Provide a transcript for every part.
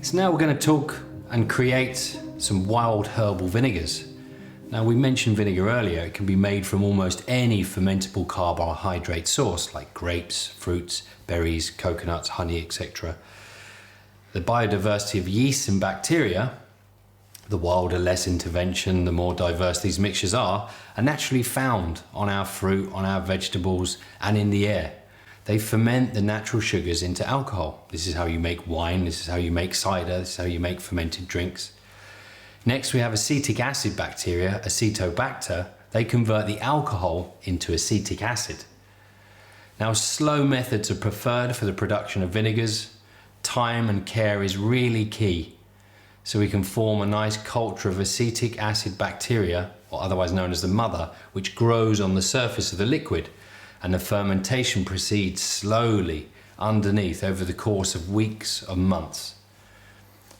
So now we're going to talk and create some wild herbal vinegars. Now we mentioned vinegar earlier. It can be made from almost any fermentable carbohydrate source like grapes, fruits, berries, coconuts, honey, etc. The biodiversity of yeast and bacteria, the wilder, less intervention, the more diverse these mixtures are naturally found on our fruit, on our vegetables, and in the air. They ferment the natural sugars into alcohol. This is how you make wine, this is how you make cider, this is how you make fermented drinks. Next we have acetic acid bacteria, Acetobacter. They convert the alcohol into acetic acid. Now slow methods are preferred for the production of vinegars. Time and care is really key. So we can form a nice culture of acetic acid bacteria, or otherwise known as the mother, which grows on the surface of the liquid. And the fermentation proceeds slowly underneath over the course of weeks or months.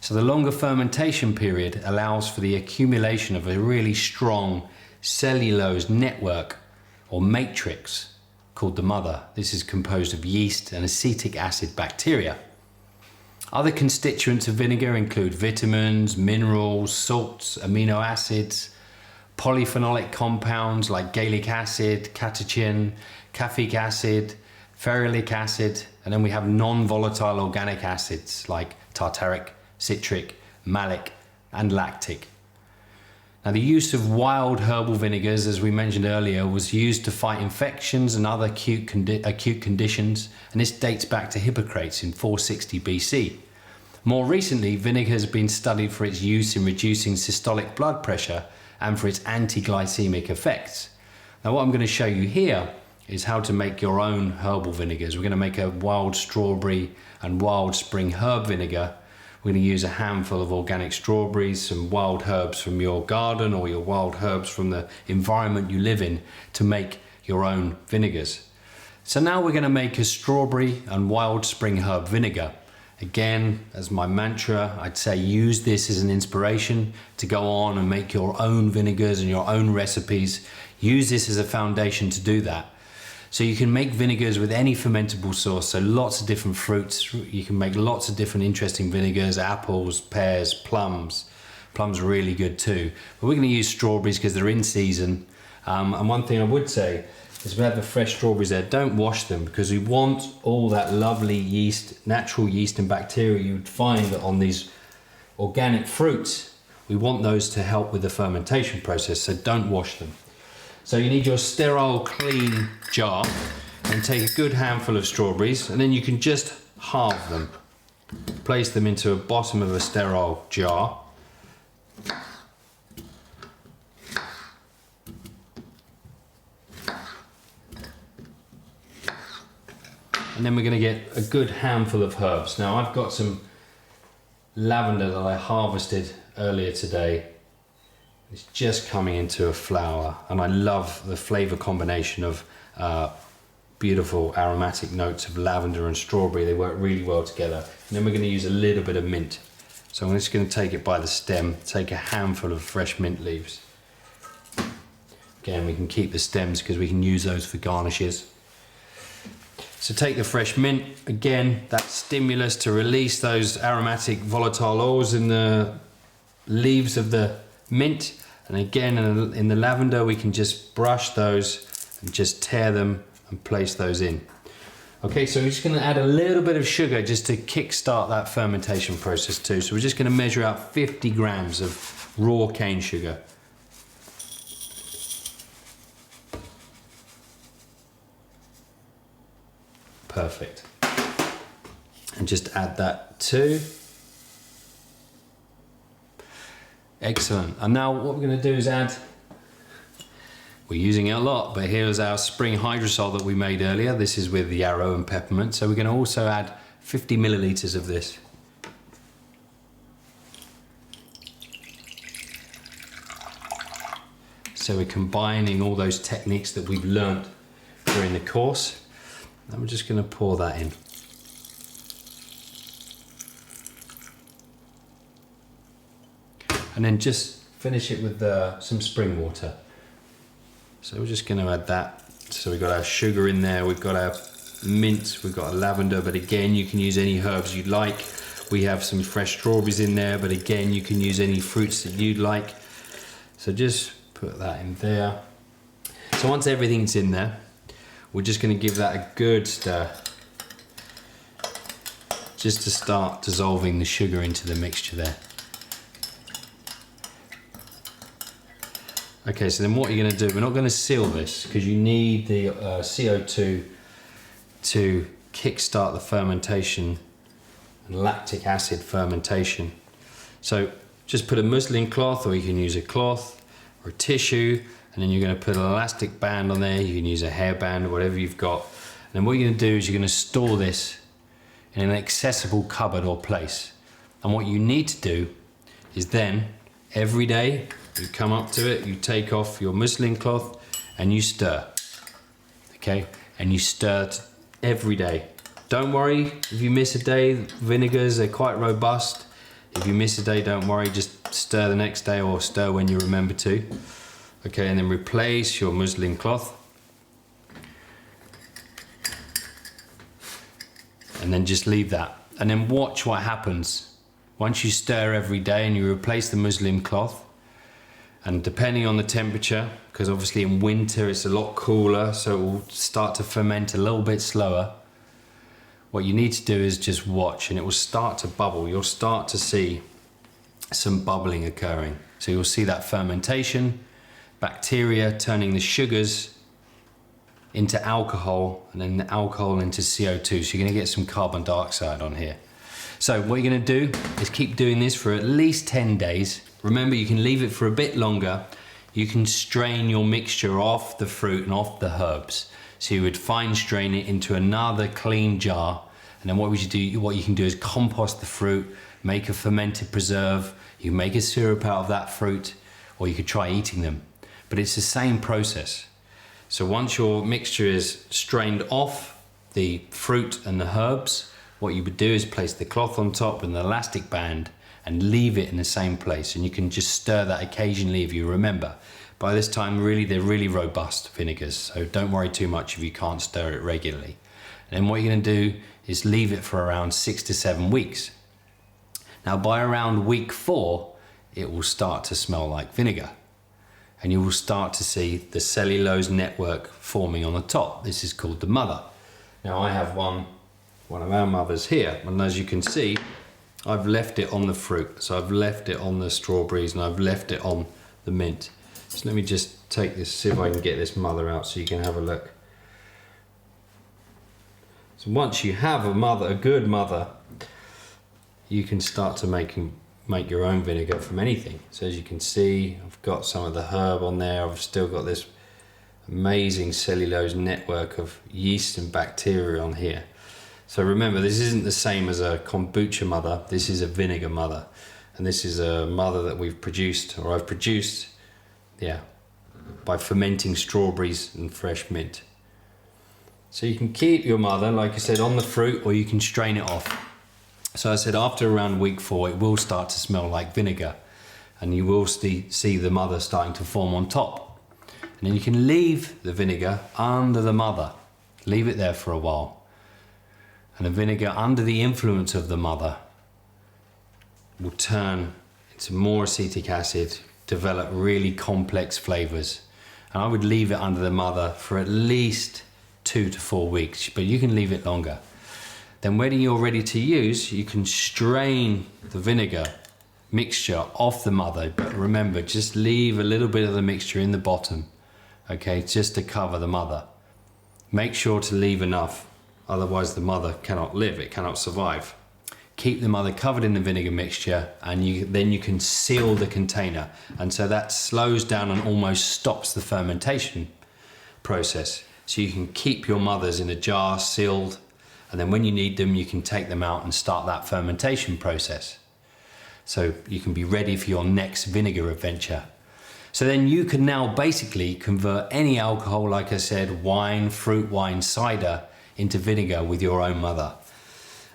So the longer fermentation period allows for the accumulation of a really strong cellulose network or matrix called the mother. This is composed of yeast and acetic acid bacteria. Other constituents of vinegar include vitamins, minerals, salts, amino acids, polyphenolic compounds like gallic acid, catechin, caffeic acid, ferulic acid, and then we have non-volatile organic acids like tartaric, citric, malic, and lactic. Now the use of wild herbal vinegars, as we mentioned earlier, was used to fight infections and other acute conditions, and this dates back to Hippocrates in 460 BC. More recently, vinegar has been studied for its use in reducing systolic blood pressure and for its anti-glycemic effects. Now what I'm going to show you here is how to make your own herbal vinegars. We're going to make a wild strawberry and wild spring herb vinegar. We're going to use a handful of organic strawberries, some wild herbs from your garden or your wild herbs from the environment you live in to make your own vinegars. So now we're going to make a strawberry and wild spring herb vinegar. Again, as my mantra, I'd say use this as an inspiration to go on and make your own vinegars and your own recipes. Use this as a foundation to do that. So you can make vinegars with any fermentable source, so lots of different fruits. You can make lots of different interesting vinegars, apples, pears, plums. Plums are really good too. But we're going to use strawberries because they're in season. And one thing I would say is we have the fresh strawberries there, don't wash them because we want all that lovely yeast, natural yeast and bacteria you'd find on these organic fruits. We want those to help with the fermentation process, so don't wash them. So you need your sterile, clean jar and take a good handful of strawberries and then you can just halve them. Place them into the bottom of a sterile jar. And then we're going to get a good handful of herbs. Now I've got some lavender that I harvested earlier today. It's just coming into a flower and I love the flavor combination of beautiful aromatic notes of lavender and strawberry. They work really well together. And then we're going to use a little bit of mint. So I'm just going to take it by the stem, take a handful of fresh mint leaves. Again, we can keep the stems because we can use those for garnishes. So take the fresh mint, again, that stimulus to release those aromatic volatile oils in the leaves of the mint. And again, in the lavender, we can just brush those and just tear them and place those in. Okay, so we're just going to add a little bit of sugar just to kickstart that fermentation process too. So we're just going to measure out 50 grams of raw cane sugar. Perfect. And just add that too. Excellent. And now what we're going to do is add, we're using it a lot, but here's our spring hydrosol that we made earlier. This is with yarrow and peppermint. So we're going to also add 50 milliliters of this. So we're combining all those techniques that we've learned during the course. And we're just going to pour that in. And then just finish it with some spring water. So we're just going to add that. So we've got our sugar in there, we've got our mint, we've got our lavender, but again, you can use any herbs you'd like. We have some fresh strawberries in there, but again, you can use any fruits that you'd like. So just put that in there. So once everything's in there, we're just going to give that a good stir, just to start dissolving the sugar into the mixture there. Okay, so then what you're going to do, we're not going to seal this because you need the CO2 to kickstart the fermentation and lactic acid fermentation. So just put a muslin cloth, or you can use a cloth or a tissue, and then you're going to put an elastic band on there. You can use a hairband, whatever you've got. And then what you're going to do is you're going to store this in an accessible cupboard or place. And what you need to do is then every day you come up to it, you take off your muslin cloth and you stir. Okay, and you stir every day. Don't worry if you miss a day. Vinegars are quite robust. If you miss a day, don't worry, just stir the next day or stir when you remember to. Okay, and then replace your muslin cloth. And then just leave that. And then watch what happens. Once you stir every day and you replace the muslin cloth, and depending on the temperature, because obviously in winter it's a lot cooler, so it will start to ferment a little bit slower. What you need to do is just watch, and it will start to bubble. You'll start to see some bubbling occurring. So you'll see that fermentation, bacteria turning the sugars into alcohol, and then the alcohol into CO2. So you're going to get some carbon dioxide on here. So what you're going to do is keep doing this for at least 10 days. Remember, you can leave it for a bit longer. You can strain your mixture off the fruit and off the herbs. So you would fine strain it into another clean jar, and then what you can do is compost the fruit, make a fermented preserve. You can make a syrup out of that fruit, or you could try eating them. But it's the same process. So once your mixture is strained off the fruit and the herbs, what you would do is place the cloth on top with an elastic band and leave it in the same place. And you can just stir that occasionally if you remember. By this time, they're really robust vinegars, so don't worry too much if you can't stir it regularly. And then what you're going to do is leave it for around 6 to 7 weeks. Now by around week 4, it will start to smell like vinegar. And you will start to see the cellulose network forming on the top. This is called the mother. Now I have one of our mothers here, and as you can see, I've left it on the fruit. So I've left it on the strawberries and I've left it on the mint. So let me just take this, see if I can get this mother out so you can have a look. So once you have a good mother, you can start to make your own vinegar from anything. So as you can see, I've got some of the herb on there. I've still got this amazing cellulose network of yeast and bacteria on here. So remember, this isn't the same as a kombucha mother. This is a vinegar mother. And this is a mother that we've produced, or I've produced, by fermenting strawberries and fresh mint. So you can keep your mother, like I said, on the fruit, or you can strain it off. So I said after around week 4, it will start to smell like vinegar, and you will see the mother starting to form on top. And then you can leave the vinegar under the mother. Leave it there for a while. And the vinegar, under the influence of the mother, will turn into more acetic acid, develop really complex flavors. And I would leave it under the mother for at least 2 to 4 weeks, but you can leave it longer. Then when you're ready to use, you can strain the vinegar mixture off the mother, but remember, just leave a little bit of the mixture in the bottom, okay, just to cover the mother. Make sure to leave enough, otherwise the mother cannot live, it cannot survive. Keep the mother covered in the vinegar mixture, and then you can seal the container, and so that slows down and almost stops the fermentation process. So you can keep your mothers in a jar sealed, and then when you need them, you can take them out and start that fermentation process. So you can be ready for your next vinegar adventure. So then you can now basically convert any alcohol, like I said, wine, fruit wine, cider, into vinegar with your own mother.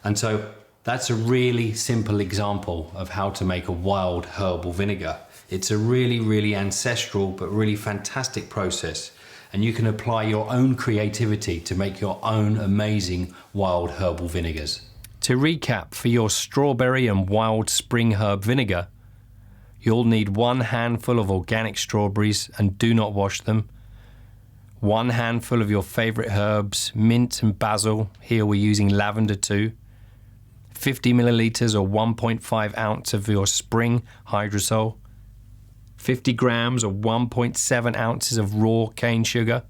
And so that's a really simple example of how to make a wild herbal vinegar. It's a really, really ancestral but really fantastic process, and you can apply your own creativity to make your own amazing wild herbal vinegars. To recap, for your strawberry and wild spring herb vinegar, you'll need 1 handful of organic strawberries and do not wash them. 1 handful of your favourite herbs, mint and basil. Here we're using lavender too. 50 millilitres or 1.5 ounce of your spring hydrosol. 50 grams or 1.7 ounces of raw cane sugar.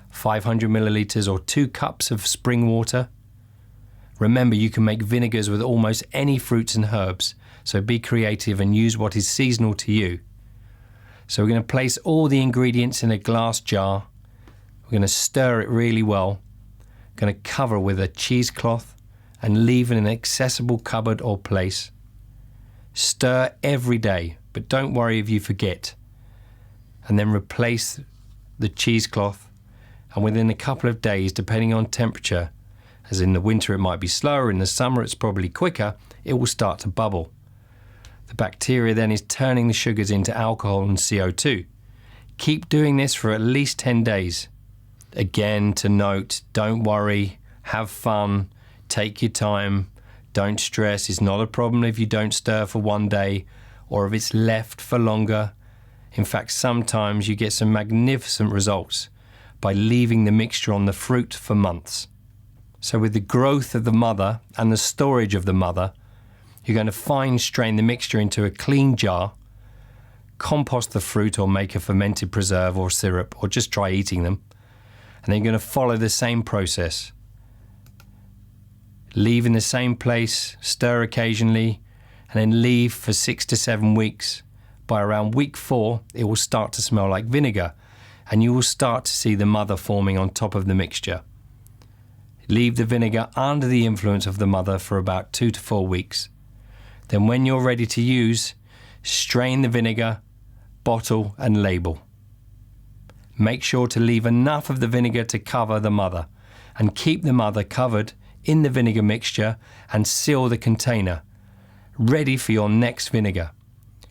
500 millilitres or 2 cups of spring water. Remember, you can make vinegars with almost any fruits and herbs, so be creative and use what is seasonal to you. So we're going to place all the ingredients in a glass jar. We're going to stir it really well. Going to cover with a cheesecloth and leave in an accessible cupboard or place. Stir every day, but don't worry if you forget. And then replace the cheesecloth, and within a couple of days, depending on temperature, as in the winter it might be slower, in the summer it's probably quicker, it will start to bubble. The bacteria then is turning the sugars into alcohol and CO2. Keep doing this for at least 10 days. Again, to note, don't worry, have fun, take your time, don't stress. It's not a problem if you don't stir for 1 day or if it's left for longer. In fact, sometimes you get some magnificent results by leaving the mixture on the fruit for months. So with the growth of the mother and the storage of the mother, you're going to fine strain the mixture into a clean jar, compost the fruit or make a fermented preserve or syrup, or just try eating them. And then you're going to follow the same process. Leave in the same place, stir occasionally, and then leave for 6 to 7 weeks. By around week 4, it will start to smell like vinegar, and you will start to see the mother forming on top of the mixture. Leave the vinegar under the influence of the mother for about 2 to 4 weeks. Then when you're ready to use, strain the vinegar, bottle and label. Make sure to leave enough of the vinegar to cover the mother and keep the mother covered in the vinegar mixture and seal the container, ready for your next vinegar.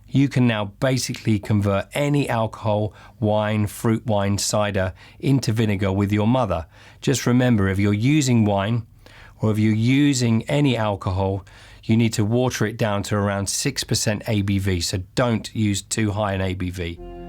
You can now basically convert any alcohol, wine, fruit wine, cider into vinegar with your mother. Just remember, if you're using wine or if you're using any alcohol, you need to water it down to around 6% ABV, so don't use too high an ABV.